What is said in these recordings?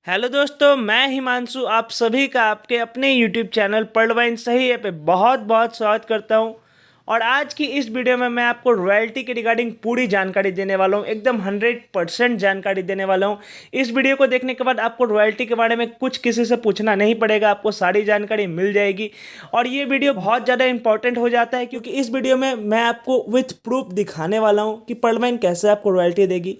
Hello दोस्तों, मैं हिमांशु आप सभी का आपके अपने यूट्यूब चैनल पढ़वाइन सही है पे बहुत बहुत स्वागत करता हूं। और आज की इस वीडियो में मैं आपको रॉयल्टी के रिगार्डिंग पूरी जानकारी देने वाला हूं, एकदम 100% जानकारी देने वाला हूं। इस वीडियो को देखने के बाद आपको रॉयल्टी के बारे में कुछ किसी से पूछना नहीं पड़ेगा, आपको सारी जानकारी मिल जाएगी। और ये वीडियो बहुत ज़्यादा इंपॉर्टेंट हो जाता है क्योंकि इस वीडियो में मैं आपको विथ प्रूफ दिखाने वाला हूँ कि पढ़वाइन कैसे आपको रॉयल्टी देगी,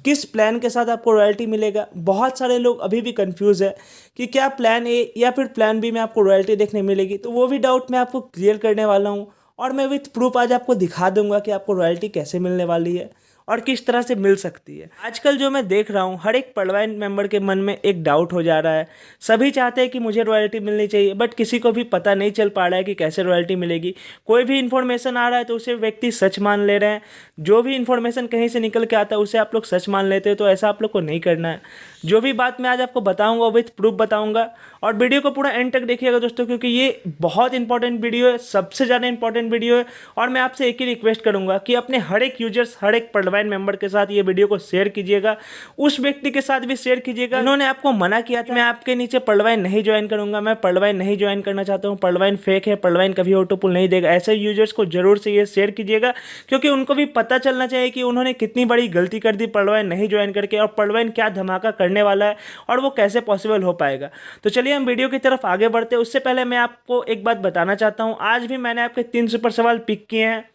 किस प्लान के साथ आपको रॉयल्टी मिलेगा। बहुत सारे लोग अभी भी कंफ्यूज है कि क्या प्लान ए या फिर प्लान बी में आपको रॉयल्टी देखने मिलेगी, तो वो भी डाउट मैं आपको क्लियर करने वाला हूँ। और मैं विथ प्रूफ आज आपको दिखा दूंगा कि आपको रॉयल्टी कैसे मिलने वाली है और किस तरह से मिल सकती है। आजकल जो मैं देख रहा हूँ हर एक पढ़वाइन मेंबर के मन में एक डाउट हो जा रहा है। सभी चाहते हैं कि मुझे रॉयल्टी मिलनी चाहिए, बट किसी को भी पता नहीं चल पा रहा है कि कैसे रॉयल्टी मिलेगी। कोई भी इन्फॉर्मेशन आ रहा है तो उसे व्यक्ति सच मान ले रहे हैं। जो भी इन्फॉर्मेशन कहीं से निकल के आता है उसे आप लोग सच मान लेते हो, तो ऐसा आप लोग को नहीं करना है। जो भी बात मैं आज आपको बताऊंगा विथ प्रूफ बताऊंगा, और वीडियो को पूरा एंड तक देखिएगा दोस्तों, क्योंकि ये बहुत इंपॉर्टेंट वीडियो है, सबसे ज़्यादा इंपॉर्टेंट वीडियो है। और मैं आपसे एक ही रिक्वेस्ट करूंगा कि अपने हर एक यूजर्स, हर एक पढ़वाइन मेंबर के साथ ये वीडियो को शेयर कीजिएगा। उस व्यक्ति के साथ भी शेयर कीजिएगा उन्होंने आपको मना किया था मैं आपके नीचे पढ़वाइन नहीं ज्वाइन करूंगा, मैं पढ़वाइन नहीं ज्वाइन करना चाहता हूँ, पढ़वाइन फेक है, पढ़वाइन कभी ऑटोपुल नहीं देगा। ऐसे यूजर्स को जरूर से ये शेयर कीजिएगा, क्योंकि उनको भी पता चलना चाहिए कि उन्होंने कितनी बड़ी गलती कर दी पढ़वाइन नहीं ज्वाइन करके, और पढ़वाइन क्या धमाका करने वाला है और वो कैसे पॉसिबल हो पाएगा। तो चलिए हम वीडियो की तरफ आगे बढ़ते हैं। उससे पहले मैं आपको एक बात बताना चाहता हूँ, आज भी मैंने आपके 3 सुपर सवाल पिक किए हैं।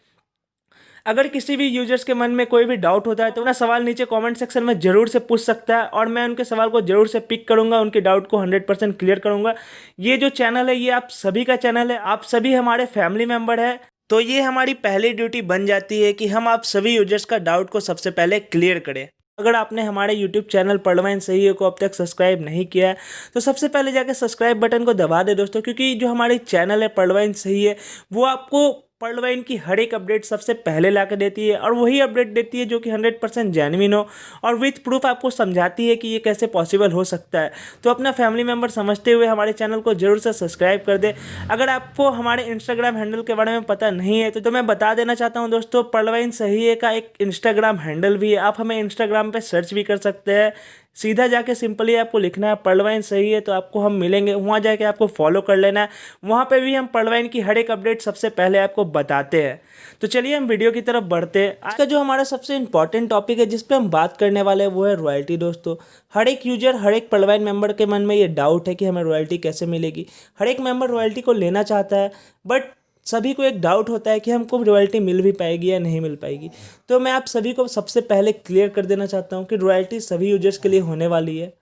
अगर किसी भी यूजर्स के मन में कोई भी डाउट होता है तो अपना सवाल नीचे कमेंट सेक्शन में जरूर से पूछ सकता है, और मैं उनके सवाल को जरूर से पिक करूंगा, उनके डाउट को 100% क्लियर करूंगा। ये जो चैनल है ये आप सभी का चैनल है, आप सभी हमारे फैमिली मेंबर है, तो ये हमारी पहली ड्यूटी बन जाती है कि हम आप सभी यूजर्स का डाउट को सबसे पहले क्लियर करें। अगर आपने हमारे YouTube चैनल पढ़वाइन सही है को अब तक सब्सक्राइब नहीं किया है तो सबसे पहले जाकर सब्सक्राइब बटन को दबा दे दोस्तों, क्योंकि जो हमारी चैनल है पढ़वाइन सही है वो आपको पढ़वाइन की हर एक अपडेट सबसे पहले ला के देती है, और वही अपडेट देती है जो कि 100% जेन्युइन हो, और विथ प्रूफ आपको समझाती है कि ये कैसे पॉसिबल हो सकता है। तो अपना फैमिली मेम्बर समझते हुए हमारे चैनल को जरूर से सब्सक्राइब कर दे। अगर आपको हमारे इंस्टाग्राम हैंडल के बारे में पता नहीं है तो मैं बता देना चाहता हूँ दोस्तों, पढ़वाइन सही है का एक इंस्टाग्राम हैंडल भी है, आप हमें इंस्टाग्राम पर सर्च भी कर सकते हैं। सीधा जाके सिंपली आपको लिखना है पढ़वाइन सही है, तो आपको हम मिलेंगे, वहाँ जाके आपको फॉलो कर लेना है। वहाँ पे भी हम पढ़वाइन की हर एक अपडेट सबसे पहले आपको बताते हैं। तो चलिए हम वीडियो की तरफ बढ़ते हैं। आज का जो हमारा सबसे इंपॉर्टेंट टॉपिक है जिस पे हम बात करने वाले हैं वो है रॉयल्टी दोस्तों। हर एक यूजर, हर एक पढ़वाइन मेंबर के मन में ये डाउट है कि हमें रॉयल्टी कैसे मिलेगी। हर एक मेंबर रॉयल्टी को लेना चाहता है, बट सभी को एक डाउट होता है कि हमको रॉयल्टी मिल भी पाएगी या नहीं मिल पाएगी। तो मैं आप सभी को सबसे पहले क्लियर कर देना चाहता हूँ कि रॉयल्टी सभी यूजर्स के लिए होने वाली है,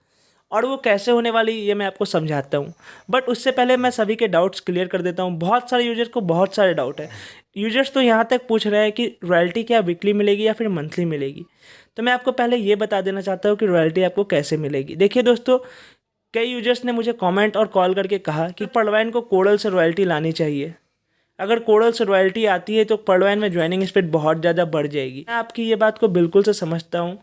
और वो कैसे होने वाली ये मैं आपको समझाता हूँ। बट उससे पहले मैं सभी के डाउट्स क्लियर कर देता हूँ। बहुत सारे यूजर्स को बहुत सारे डाउट है। यूजर्स तो यहाँ तक पूछ रहे हैं कि रॉयल्टी क्या वीकली मिलेगी या फिर मंथली मिलेगी। तो मैं आपको पहले ये बता देना चाहता हूँ कि रॉयल्टी आपको कैसे मिलेगी। देखिए दोस्तों, कई यूजर्स ने मुझे कॉमेंट और कॉल करके कहा कि पढ़वाइन को कोडल से रॉयल्टी लानी चाहिए। अगर कोडल से रॉयल्टी आती है तो पढ़वाइन में ज्वाइनिंग स्पीड बहुत ज़्यादा बढ़ जाएगी। मैं आपकी ये बात को बिल्कुल से समझता हूँ,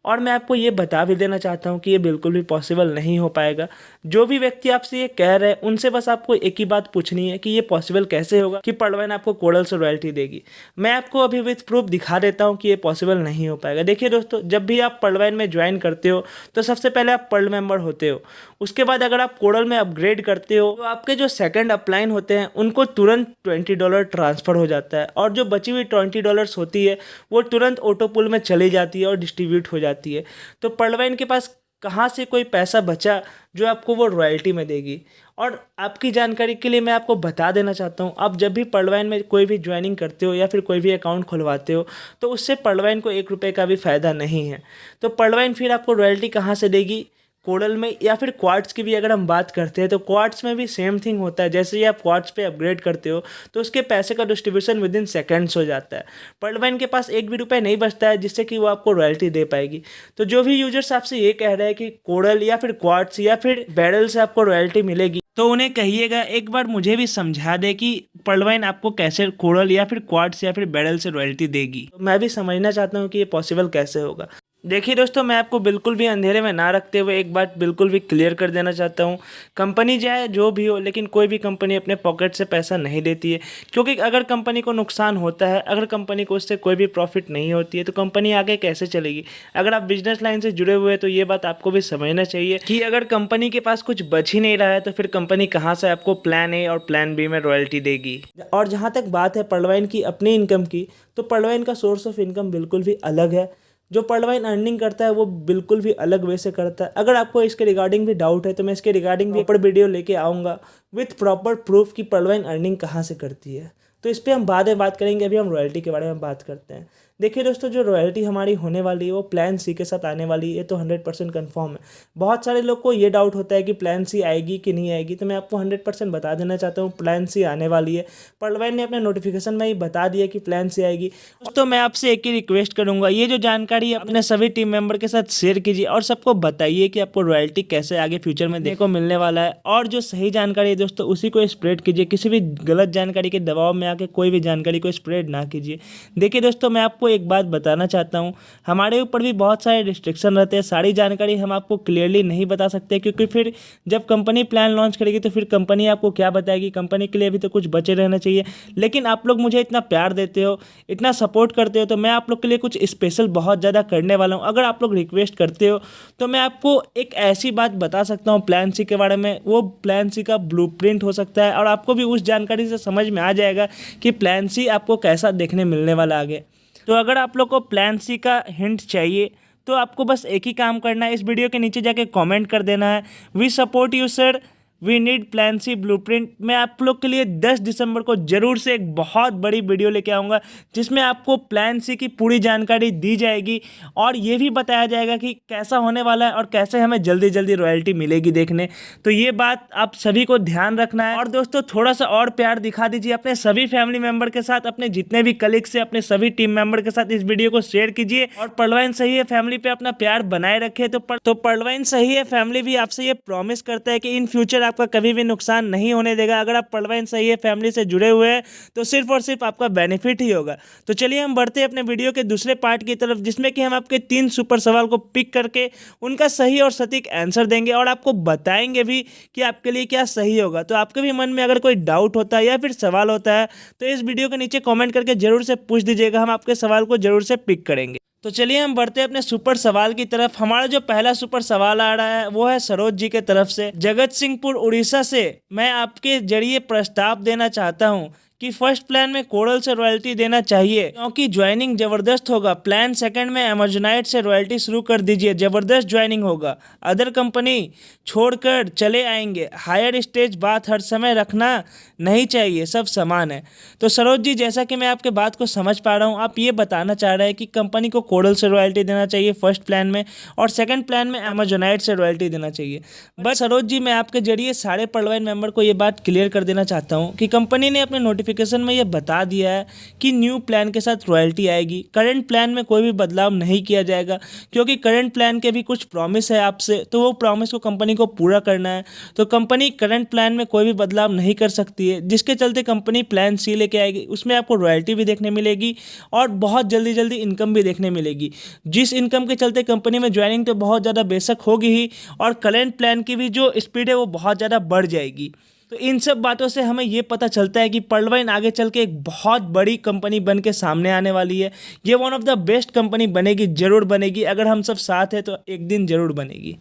और मैं आपको ये बता भी देना चाहता हूँ कि ये बिल्कुल भी पॉसिबल नहीं हो पाएगा। जो भी व्यक्ति आपसे ये कह रहे हैं उनसे बस आपको एक ही बात पूछनी है कि ये पॉसिबल कैसे होगा कि पढ़वाइन आपको कोडल से रॉयल्टी देगी। मैं आपको अभी विथ प्रूफ दिखा देता हूँ कि ये पॉसिबल नहीं हो पाएगा। देखिए दोस्तों, जब भी आप पढ़वाइन में ज्वाइन करते हो तो सबसे पहले आप पढ़ मेंबर होते हो। उसके बाद अगर आप कोडल में अपग्रेड करते हो तो आपके जो सेकंड अपलाइन होते हैं उनको तुरंत $20 ट्रांसफ़र हो जाता है, और जो बची हुई $20 होती है वो तुरंत ऑटोपुल में चली जाती है और डिस्ट्रीब्यूट हो जाती है। तो पढ़वाइन के पास कहाँ से कोई पैसा बचा जो आपको वो रॉयल्टी में देगी। और आपकी जानकारी के लिए मैं आपको बता देना चाहता हूँ, आप जब भी पढ़वाइन में कोई भी ज्वाइनिंग करते हो या फिर कोई भी अकाउंट खुलवाते हो तो उससे पढ़वाइन को ₹1 का भी फ़ायदा नहीं है। तो पढ़वाइन फिर आपको रॉयल्टी कहाँ से देगी? कोडल में या फिर क्वार्ट्स की भी अगर हम बात करते हैं तो क्वार्ट्स में भी सेम थिंग होता है। जैसे ही आप क्वार्ट्स पे अपग्रेड करते हो तो उसके पैसे का डिस्ट्रीब्यूशन विद इन सेकेंड्स हो जाता है। पढ़वाइन के पास एक भी रुपये नहीं बचता है जिससे कि वो आपको रॉयल्टी दे पाएगी। तो जो भी यूजर्स आपसे ये कह रहे हैं कि कोडल या फिर क्वार्ट्स या फिर बैरल से आपको रॉयल्टी मिलेगी, तो उन्हें कहिएगा एक बार मुझे भी समझा दे कि पढ़वाइन आपको कैसे कोडल या फिर क्वार्ट्स या फिर बैरल से रॉयल्टी देगी। तो मैं भी समझना चाहता हूँ कि ये पॉसिबल कैसे होगा। देखिए दोस्तों, मैं आपको बिल्कुल भी अंधेरे में ना रखते हुए एक बात बिल्कुल भी क्लियर कर देना चाहता हूँ। कंपनी चाहे जो भी हो, लेकिन कोई भी कंपनी अपने पॉकेट से पैसा नहीं देती है, क्योंकि अगर कंपनी को नुकसान होता है, अगर कंपनी को उससे कोई भी प्रॉफिट नहीं होती है, तो कंपनी आगे कैसे चलेगी। अगर आप बिजनेस लाइन से जुड़े हुए हैं तो ये बात आपको भी समझना चाहिए कि अगर कंपनी के पास कुछ बच ही नहीं रहा है तो फिर कंपनी कहाँ से आपको प्लान ए और प्लान बी में रॉयल्टी देगी। और जहाँ तक बात है पॉल्टवाइन की अपनी इनकम की, तो पॉल्टवाइन का सोर्स ऑफ इनकम बिल्कुल भी अलग है। जो पॉल्टवाइन अर्निंग करता है वो बिल्कुल भी अलग वे से करता है। अगर आपको इसके रिगार्डिंग भी डाउट है तो मैं इसके रिगार्डिंग भी ऊपर वीडियो लेके आऊँगा विथ प्रॉपर प्रूफ कि पॉल्टवाइन अर्निंग कहाँ से करती है। तो इस पर हम बाद में बात करेंगे, अभी हम रॉयल्टी के बारे में बात करते हैं। देखिए दोस्तों, जो रॉयल्टी हमारी होने वाली है वो प्लान सी के साथ आने वाली है, तो 100% कन्फर्म है। बहुत सारे लोग को ये डाउट होता है कि प्लान सी आएगी कि नहीं आएगी, तो मैं आपको 100% बता देना चाहता हूँ प्लान सी आने वाली है। पॉल्टवाइन ने अपने नोटिफिकेशन में ही बता दिया कि प्लान सी आएगी। तो मैं आपसे एक ही रिक्वेस्ट करूँगा, ये जो जानकारी है अपने सभी टीम मेंबर के साथ शेयर कीजिए और सबको बताइए कि आपको रॉयल्टी कैसे आगे फ्यूचर में देखने को मिलने वाला है। और जो सही जानकारी है दोस्तों उसी को स्प्रेड कीजिए, किसी भी गलत जानकारी के दबाव में आके कोई भी जानकारी को स्प्रेड ना कीजिए। देखिए दोस्तों, मैं आपको एक बात बताना चाहता हूं, हमारे ऊपर भी बहुत सारे रिस्ट्रिक्शन रहते हैं, सारी जानकारी हम आपको क्लियरली नहीं बता सकते, क्योंकि फिर जब कंपनी प्लान लॉन्च करेगी तो फिर कंपनी आपको क्या बताएगी। कंपनी के लिए भी तो कुछ बचे रहना चाहिए। लेकिन आप लोग मुझे इतना प्यार देते हो, इतना सपोर्ट करते हो, तो मैं आप लोग के लिए कुछ स्पेशल बहुत ज़्यादा करने वाला हूँ। अगर आप लोग रिक्वेस्ट करते हो तो मैं आपको एक ऐसी बात बता सकता हूँ प्लान सी के बारे में, वो प्लान सी का ब्लूप्रिंट हो सकता है और आपको भी उस जानकारी से समझ में आ जाएगा कि प्लान सी आपको कैसा देखने मिलने वाला आगे। तो अगर आप लोग को प्लान सी का हिंट चाहिए तो आपको बस एक ही काम करना है, इस वीडियो के नीचे जाके कमेंट कर देना है, we support you sir, we need plan C blueprint. मैं आप लोग के लिए 10 दिसंबर को जरूर से एक बहुत बड़ी वीडियो लेके आऊँगा जिसमें आपको प्लान सी की पूरी जानकारी दी जाएगी और ये भी बताया जाएगा कि कैसा होने वाला है और कैसे हमें जल्दी जल्दी रॉयल्टी मिलेगी देखने। तो ये बात आप सभी को ध्यान रखना है। और दोस्तों, थोड़ा सा और प्यार दिखा दीजिए अपने सभी फैमिली मेम्बर के साथ, अपने जितने भी कलीग से, अपने सभी टीम मेंबर के साथ इस वीडियो को शेयर कीजिए। और पॉल्टवाइन सही है फैमिली पे अपना प्यार बनाए रखे। तो पॉल्टवाइन सही है फैमिली भी आपसे ये प्रॉमिस करता है कि इन फ्यूचर आपका कभी भी नुकसान नहीं होने देगा। अगर आप पॉल्टवाइन सही है फैमिली से जुड़े हुए हैं तो सिर्फ और सिर्फ आपका बेनिफिट ही होगा। तो चलिए हम बढ़ते हैं अपने वीडियो के दूसरे पार्ट की तरफ, जिसमें कि हम आपके 3 सुपर सवाल को पिक करके उनका सही और सटीक आंसर देंगे और आपको बताएंगे भी कि आपके लिए क्या सही होगा। तो आपके भी मन में अगर कोई डाउट होता है या फिर सवाल होता है तो इस वीडियो के नीचे कमेंट करके जरूर से पूछ दीजिएगा, हम आपके सवाल को जरूर से पिक करेंगे। तो चलिए हम बढ़ते हैं अपने सुपर सवाल की तरफ। हमारा जो पहला सुपर सवाल आ रहा है वो है सरोज जी के तरफ से, जगत सिंहपुर उड़ीसा से। मैं आपके जरिए प्रस्ताव देना चाहता हूं कि फर्स्ट प्लान में कोरल से रॉयल्टी देना चाहिए क्योंकि ज्वाइनिंग जबरदस्त होगा। प्लान सेकंड में अमेजोनाइट से रॉयल्टी शुरू कर दीजिए, जबरदस्त ज्वाइनिंग होगा। अदर कंपनी छोड़कर चले आएंगे। हायर स्टेज बात हर समय रखना नहीं चाहिए, सब समान है। तो सरोज जी, जैसा कि मैं आपके बात को समझ पा रहा हूँ, आप ये बताना चाह रहे हैं कि कंपनी को कोरल से रॉयल्टी देना चाहिए फर्स्ट प्लान में और सेकंड प्लान में अमेजोनाइट से रॉयल्टी देना चाहिए। बट सरोज जी, मैं आपके जरिए सारे पॉल्टवाइन मेंबर को ये बात क्लियर कर देना चाहता हूँ कि कंपनी ने अपने नोटिफिकेशन में ये बता दिया है कि न्यू प्लान के साथ रॉयल्टी आएगी। करंट प्लान में कोई भी बदलाव नहीं किया जाएगा क्योंकि करंट प्लान के भी कुछ प्रॉमिस है आपसे, तो वो प्रॉमिस को कंपनी को पूरा करना है। तो कंपनी करंट प्लान में कोई भी बदलाव नहीं कर सकती है, जिसके चलते कंपनी प्लान सी लेके आएगी। उसमें आपको रॉयल्टी भी देखने मिलेगी और बहुत जल्दी जल्दी इनकम भी देखने मिलेगी, जिस इनकम के चलते कंपनी में ज्वाइनिंग तो बहुत ज़्यादा बेशक होगी ही और करंट प्लान की भी जो स्पीड है वो बहुत ज़्यादा बढ़ जाएगी। तो इन सब बातों से हमें ये पता चलता है कि पॉल्टवाइन आगे चल के एक बहुत बड़ी कंपनी बन के सामने आने वाली है। ये one of the best company बनेगी, जरूर बनेगी। अगर हम सब साथ हैं तो एक दिन जरूर बनेगी।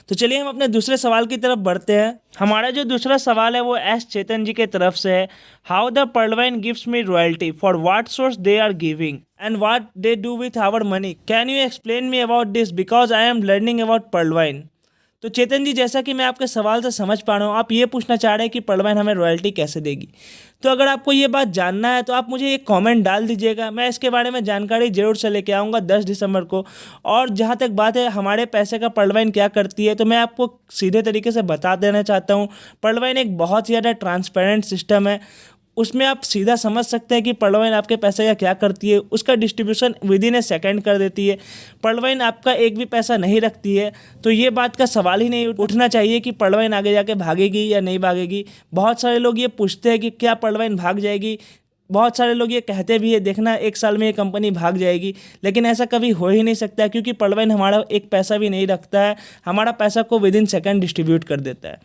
तो चलिए हम अपने दूसरे सवाल की तरफ बढ़ते हैं। हमारा जो दूसरा सवाल है वो एस चेतन जी के तरफ से है। हाउ द पॉल्टवाइन gives me royalty, for what source they are giving and what they do with our money, can you explain me about this because I am learning about पॉल्टवाइन। तो चेतन जी, जैसा कि मैं आपके सवाल से समझ पा रहा हूँ, आप ये पूछना चाह रहे हैं कि पॉल्टवाइन हमें रॉयल्टी कैसे देगी। तो अगर आपको ये बात जानना है तो आप मुझे एक कमेंट डाल दीजिएगा, मैं इसके बारे में जानकारी जरूर से लेके आऊँगा 10 दिसंबर को। और जहाँ तक बात है हमारे पैसे का पॉल्टवाइन क्या करती है, तो मैं आपको सीधे तरीके से बता देना चाहता हूँ। पॉल्टवाइन एक बहुत ही ज़्यादा ट्रांसपेरेंट सिस्टम है, उसमें आप सीधा समझ सकते हैं कि पॉल्टवाइन आपके पैसे का क्या करती है। उसका distribution with in A second कर देती है। पॉल्टवाइन आपका एक भी पैसा नहीं रखती है, तो ये बात का सवाल ही नहीं उठना चाहिए कि पॉल्टवाइन आगे जाके भागेगी या नहीं भागेगी। बहुत सारे लोग ये पूछते हैं कि क्या पॉल्टवाइन भाग जाएगी। बहुत सारे लोग ये कहते भी है देखना 1 साल में ये कंपनी भाग जाएगी, लेकिन ऐसा कभी हो ही नहीं सकता क्योंकि पर्लवाइन हमारा एक पैसा भी नहीं रखता है, हमारा पैसा को विदिन सेकंड डिस्ट्रीब्यूट कर देता है।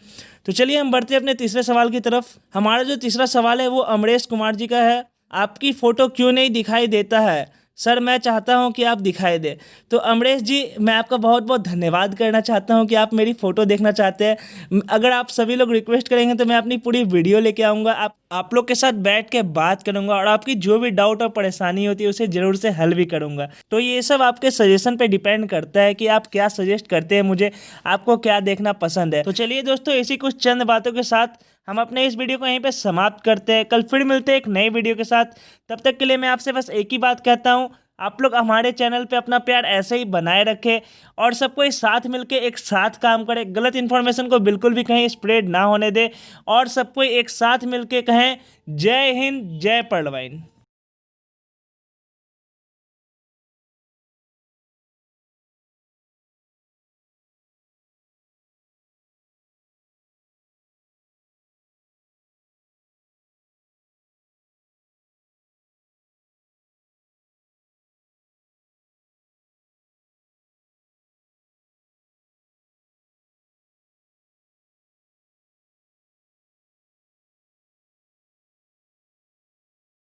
तो चलिए हम बढ़ते हैं अपने तीसरे सवाल की तरफ। हमारा जो तीसरा सवाल है वो अमरेश कुमार जी का है। आपकी फ़ोटो क्यों नहीं दिखाई देता है सर, मैं चाहता हूं कि आप दिखाई दे। तो अमरेश जी, मैं आपका बहुत बहुत धन्यवाद करना चाहता हूं कि आप मेरी फ़ोटो देखना चाहते हैं। अगर आप सभी लोग रिक्वेस्ट करेंगे तो मैं अपनी पूरी वीडियो लेके आऊँगा, आप लोग के साथ बैठ के बात करूँगा और आपकी जो भी डाउट और परेशानी होती है उसे ज़रूर से हल भी करूँगा। तो ये सब आपके सजेशन पे डिपेंड करता है कि आप क्या सजेस्ट करते हैं मुझे, आपको क्या देखना पसंद है। तो चलिए दोस्तों, ऐसी कुछ चंद बातों के साथ हम अपने इस वीडियो को यहीं पे समाप्त करते हैं। कल फिर मिलते हैं एक नई वीडियो के साथ। तब तक के लिए मैं आपसे बस एक ही बात कहता हूँ, आप लोग हमारे चैनल पे अपना प्यार ऐसे ही बनाए रखें और सबको एक साथ मिलके एक साथ काम करें। गलत इन्फॉर्मेशन को बिल्कुल भी कहीं स्प्रेड ना होने दें और सबको एक साथ मिलके कहें जय हिंद, जय पर्लवाइन।